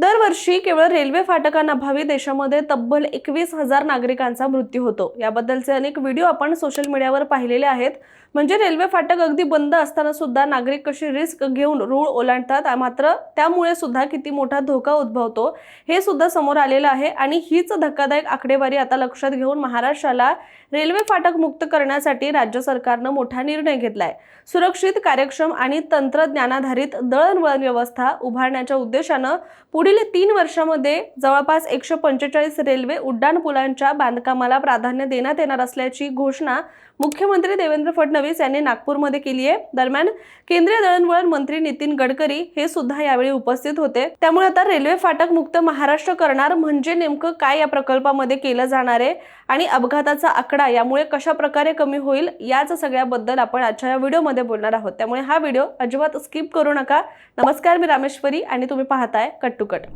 दरवर्षी केवळ रेल्वे फाटकांअभावी देशामध्ये तब्बल 21,000 नागरिकांचा मृत्यू होतो। याबद्दलचे अनेक व्हिडिओ आपण सोशल मीडियावर पाहिलेले आहेत। म्हणजे रेल्वे फाटक अगदी बंद असताना सुद्धा नागरिक कशी रिस्क घेऊन रूळ ओलांडतात, मात्र त्यामुळे सुद्धा किती मोठा धोका उद्भवतो हे सुद्धा समोर आलेलं आहे। आणि हीच धक्कादायक आकडेवारी आता लक्षात घेऊन महाराष्ट्राला रेल्वे फाटक मुक्त करण्यासाठी राज्य सरकारने मोठा निर्णय घेतलाय। सुरक्षित, कार्यक्षम आणि तंत्रज्ञानाधारित दळणवळण व्यवस्था उभारण्याच्या उद्देशाने पुढील 3 वर्षांमध्ये जवळपास 145 रेल्वे उड्डाणपुलांच्या बांधकामाला प्राधान्य देण्यात येणार असल्याची घोषणा मुख्यमंत्री देवेंद्र फडणवीस यांनी नागपूरमध्ये केली आहे। दरम्यान केंद्रीय दळणवळण मंत्री नितीन गडकरी हे सुद्धा यावेळी उपस्थित होते। त्यामुळे आता रेल्वे फाटक मुक्त महाराष्ट्र करणार म्हणजे नेमकं काय या प्रकल्पामध्ये केलं जाणार आहे आणि अपघाताचा आकडा यामुळे कशा प्रकारे कमी होईल याच सगळ्याबद्दल आपण आजच्या या व्हिडिओमध्ये बोलणार आहोत। त्यामुळे हा व्हिडिओ अजिबात स्किप करू नका। नमस्कार, मी रामेश्वरी आणि तुम्ही पाहताय कट टू कट।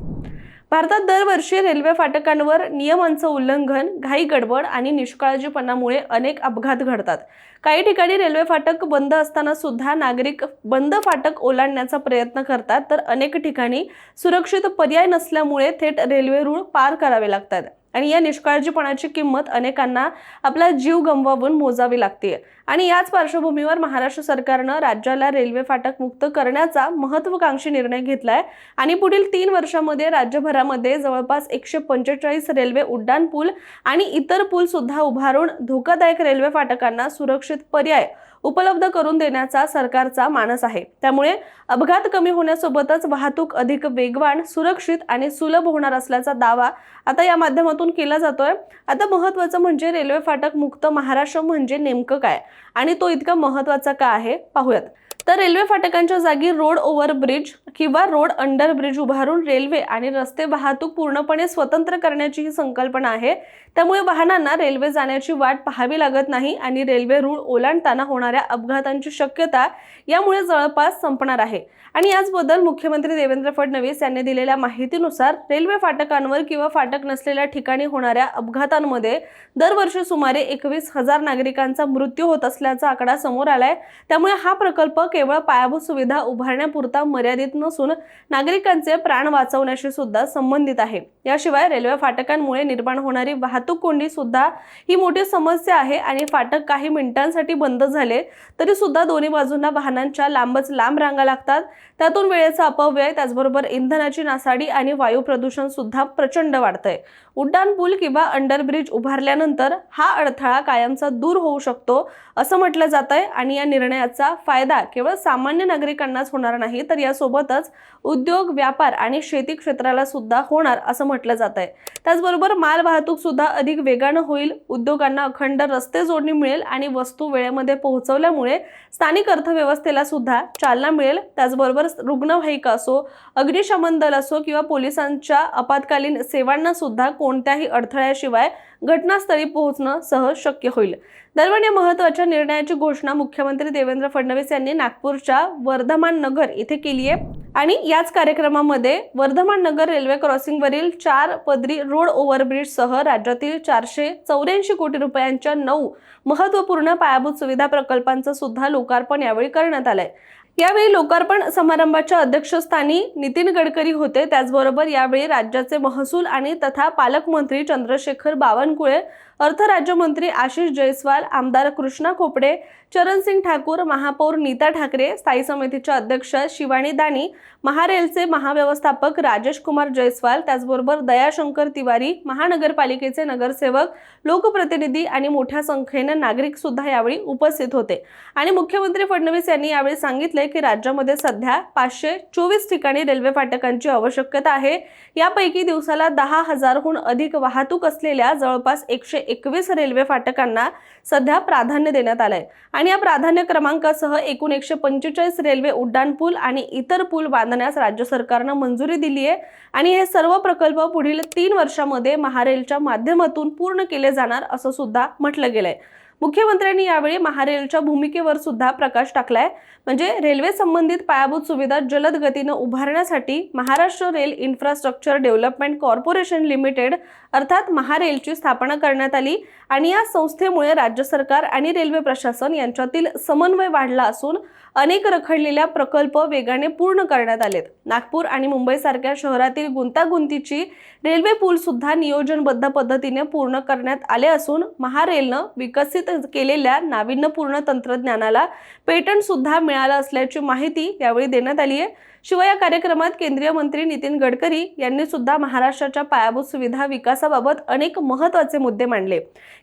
भारतात दरवर्षी रेल्वे फाटकांवर नियमांचं उल्लंघन, घाई गडबड आणि निष्काळजीपणामुळे अनेक अपघात घडतात। काही ठिकाणी रेल्वे फाटक बंद असताना सुद्धा नागरिक बंद फाटक ओलांडण्याचा प्रयत्न करतात, तर अनेक ठिकाणी सुरक्षित पर्याय नसल्यामुळे थेट रेल्वे रूळ पार करावे लागतात आणि या निष्काळजीपणाची किंमत अनेकांना आपला जीव गमवावून मोजावी लागते। आणि याच पार्श्वभूमीवर महाराष्ट्र सरकारने राज्याला रेल्वे फाटक मुक्त करण्याचा महत्त्वाकांक्षी निर्णय घेतलाय आणि पुढील 3 वर्षांमध्ये राज्यभरामध्ये जवळपास 145 रेल्वे उड्डाण पूल आणि इतर पूल सुद्धा उभारून धोकादायक रेल्वे फाटकांना सुरक्षित पर्याय उपलब्ध करून देण्याचा सरकारचा मानस आहे। त्यामुळे अपघात कमी होण्यासोबतच वाहतूक अधिक वेगवान, सुरक्षित आणि सुलभ होणार असल्याचा दावा आता या माध्यमातून केला जातोय। आता महत्त्वाचं म्हणजे रेल्वे फाटक मुक्त महाराष्ट्र म्हणजे नेमकं काय आणि तो इतका महत्त्वाचा का आहे पाहूयात। तर रेल्वे फाटकांच्या जागी रोड ओव्हर ब्रिज किंवा रोड अंडर ब्रिज उभारून रेल्वे आणि रस्ते वाहतूक पूर्णपणे स्वतंत्र करण्याची ही संकल्पना आहे। त्यामुळे वाहनांना रेल्वे जाण्याची वाट पाहावी लागत नाही आणि रेल्वे रूळ ओलांडताना होणाऱ्या अपघातांची शक्यता यामुळे जवळपास संपणार आहे। आणि याचबद्दल मुख्यमंत्री देवेंद्र फडणवीस यांनी दिलेल्या माहितीनुसार रेल्वे फाटकांवर किंवा फाटक नसलेल्या ठिकाणी होणाऱ्या अपघातांमध्ये दरवर्षी सुमारे 21,000 नागरिकांचा मृत्यू होत असल्याचा आकडा समोर आलाय। त्यामुळे हा प्रकल्प केवळ पायाभूत सुविधा उभारण्यापुरता मर्यादित नसून नागरिकांचे प्राण वाचवण्याशी सुद्धा संबंधित आहे। याशिवाय रेल्वे फाटकांमुळे निर्माण होणारी वाहतूक कोंडी सुद्धा ही मोठी समस्या आहे आणि फाटक काही मिनिटांसाठी बंद झाले तरी सुद्धा दोन्ही बाजूंना वाहनांच्या लांबच लांब रांगा लागतात। त्यातून वेळेचा अपव्यय, त्याचबरोबर इंधनाची नासाडी आणि वायू प्रदूषण सुद्धा प्रचंड वाढतंय। उड्डाण पूल किंवा अंडर ब्रिज उभारल्यानंतर हा अडथळा कायमचा दूर होऊ शकतो असं म्हटलं जातंय आणि या निर्णयाचा फायदा केवळ सामान्य नागरिकांनाच होणार नाही, तर यासोबतच उद्योग, व्यापार आणि शेती क्षेत्राला सुद्धा होणार असं म्हटलं जातंय। त्याचबरोबर माल वाहतूक सुद्धा अधिक वेगाने होईल, उद्योगांना अखंड रस्ते जोडणी मिळेल आणि वस्तू वेळेमध्ये पोहोचवल्यामुळे स्थानिक अर्थव्यवस्थेला सुद्धा चालना मिळेल। त्याचबरोबर रुग्णवाहिका असो, अग्निशमन दल असो किंवा पोलिसांच्या आपत्कालीन सेवांना सुद्धा कोणत्याही अडथळ्याशिवाय घटनास्थळी पोहोचणं सहज शक्य होईल। दरम्यान या महत्त्वाच्या निर्णयाची घोषणा मुख्यमंत्री देवेंद्र फडणवीस यांनी नागपूरच्या वर्धमान नगर येथे केली आहे आणि याच कार्यक्रमामध्ये वर्धमान नगर रेल्वे क्रॉसिंगवरील 4 पदरी रोड ओव्हरब्रिज सह राज्यातील 484 कोटी रुपयांच्या 9 महत्त्वपूर्ण पायाभूत सुविधा प्रकल्पांचं सुद्धा लोकार्पण यावेळी करण्यात आलंय। यावेळी लोकार्पण समारंभाच्या अध्यक्षस्थानी नितीन गडकरी होते। त्याचबरोबर यावेळी राज्याचे महसूल आणि तथा पालकमंत्री चंद्रशेखर बावनकुळे, अर्थ राज्यमंत्री आशिष जयस्वाल, आमदार कृष्णा खोपडे, चरणसिंग ठाकूर, महापौर नीता ठाकरे, स्थायी समितीच्या अध्यक्ष शिवानी दानी, महारेलचे महाव्यवस्थापक राजेश कुमार जयस्वाल, त्याचबरोबर दयाशंकर तिवारी, महानगरपालिकेचे नगरसेवक, लोकप्रतिनिधी आणि मोठ्या संख्येने नागरिक सुद्धा यावेळी उपस्थित होते। आणि मुख्यमंत्री फडणवीस यांनी यावेळी सांगितले की राज्यामध्ये सध्या 524 ठिकाणी रेल्वे फाटकांची आवश्यकता आहे। यापैकी दिवसाला 10,000हून अधिक वाहतूक असलेल्या जवळपास 121 रेल्वे फाटकांना सध्या प्राधान्य देण्यात आलंय आणि या प्राधान्य क्रमांकासह एकूण 145 रेल्वे उड्डाण पूल आणि इतर पूल बांधण्यास राज्य सरकारने मंजुरी दिली आहे आणि हे सर्व प्रकल्प पुढील 3 वर्षांमध्ये महारेलच्या माध्यमातून पूर्ण केले जाणार असं सुद्धा म्हटलं गेलंय। मुख्यमंत्र्यांनी यावेळी महारेलच्या भूमिकेवर सुद्धा प्रकाश टाकलाय। म्हणजे रेल्वे संबंधित पायाभूत सुविधा जलद गतीने उभारण्यासाठी Maharashtra rail infrastructure development corporation limited अर्थात महारेलची स्थापना करण्यात आली आणि या संस्थेमुळे राज्य सरकार आणि रेल्वे प्रशासन यांच्यातील समन्वय वाढला असून अनेक रखडलेल्या प्रकल्प वेगाने पूर्ण करण्यात आलेत। नागपूर आणि मुंबई सारख्या शहरातील गुंतागुंतीची रेल्वे पूल सुद्धा नियोजनबद्ध पद्धतीने पूर्ण करण्यात आले असून महारेलनं विकसित केलेल्या नाविन्यपूर्ण तंत्रज्ञानाला पेटंट सुद्धा मिळालं असल्याची माहिती यावेळी देण्यात आली आहे। शिवाय या कार्यक्रमात केंद्रीय मंत्री नितीन गडकरी यांनी सुद्धा महाराष्ट्राच्या पायाभूत सुविधा विकासाबाबत अनेक महत्त्वाचे मुद्दे मांडले।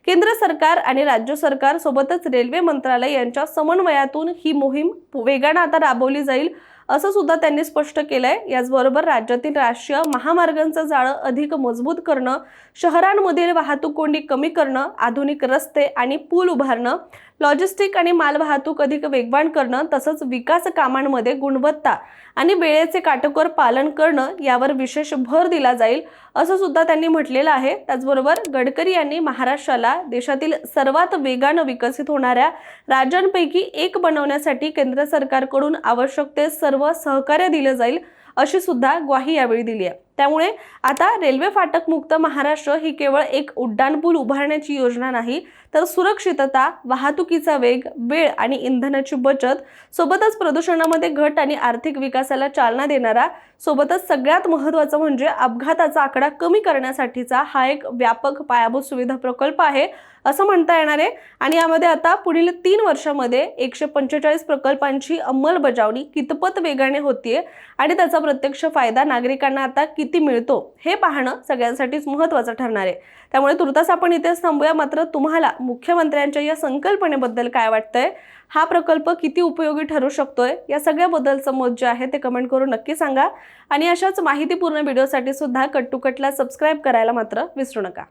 केंद्र सरकार आणि राज्य सरकार सोबतच रेल्वे मंत्रालय यांच्या समन्वयातून ही मोहीम वेगाने आता राबवली जाईल असं सुद्धा त्यांनी स्पष्ट केलंय। याचबरोबर राज्यातील राष्ट्रीय महामार्गांचं जाळं अधिक मजबूत करणं, शहरांमधील वाहतूक कोंडी कमी करणं, आधुनिक रस्ते आणि पूल उभारणं, लॉजिस्टिक आणि मालवाहतूक अधिक वेगवान करणं तसंच विकास कामांमध्ये गुणवत्ता आणि वेळेचे काटेकोर पालन करणं यावर विशेष भर दिला जाईल असं सुद्धा त्यांनी म्हटलेलं आहे। त्याचबरोबर गडकरी यांनी महाराष्ट्राला देशातील सर्वात वेगाने विकसित होणाऱ्या राज्यांपैकी एक बनवण्यासाठी केंद्र सरकारकडून आवश्यक ते सर्व सहकार्य दिले जाईल अशी सुद्धा ग्वाही यावेळी दिली आहे। त्यामुळे आता रेल्वे फाटक मुक्त महाराष्ट्र ही केवळ एक उड्डाणपूल उभारण्याची योजना नाही तर सुरक्षितता, वाहतुकीचा वेग, वेळ आणि इंधनाची बचत सोबतच प्रदूषणामध्ये घट आणि आर्थिक विकासाला चालना देणारा सोबतच सगळ्यात महत्त्वाचं म्हणजे अपघाताचा आकडा कमी करण्यासाठीचा हा एक व्यापक पायाभूत सुविधा प्रकल्प आहे असं म्हणता येणार आहे। आणि यामध्ये आता पुढील 3 वर्षांमध्ये 145 प्रकल्पांची अंमलबजावणी कितपत वेगाने होतीये आणि त्याचा प्रत्यक्ष फायदा नागरिकांना आता किती मिळतो हे पाहणं सगळ्यांसाठीच महत्त्वाचं ठरणार आहे। त्यामुळे तुर्तास आपण इथेच थांबूया। मात्र तुम्हाला मुख्यमंत्र्यांच्या या संकल्पनेबद्दल काय वाटतंय? हा प्रकल्प किती उपयोगी ठरू शकतोय? या सगळ्याबद्दलचं मत जे आहे ते कमेंट करून नक्की सांगा आणि अशाच माहितीपूर्ण व्हिडिओसाठी सुद्धा कट टू कटला सबस्क्राइब करायला मात्र विसरू नका।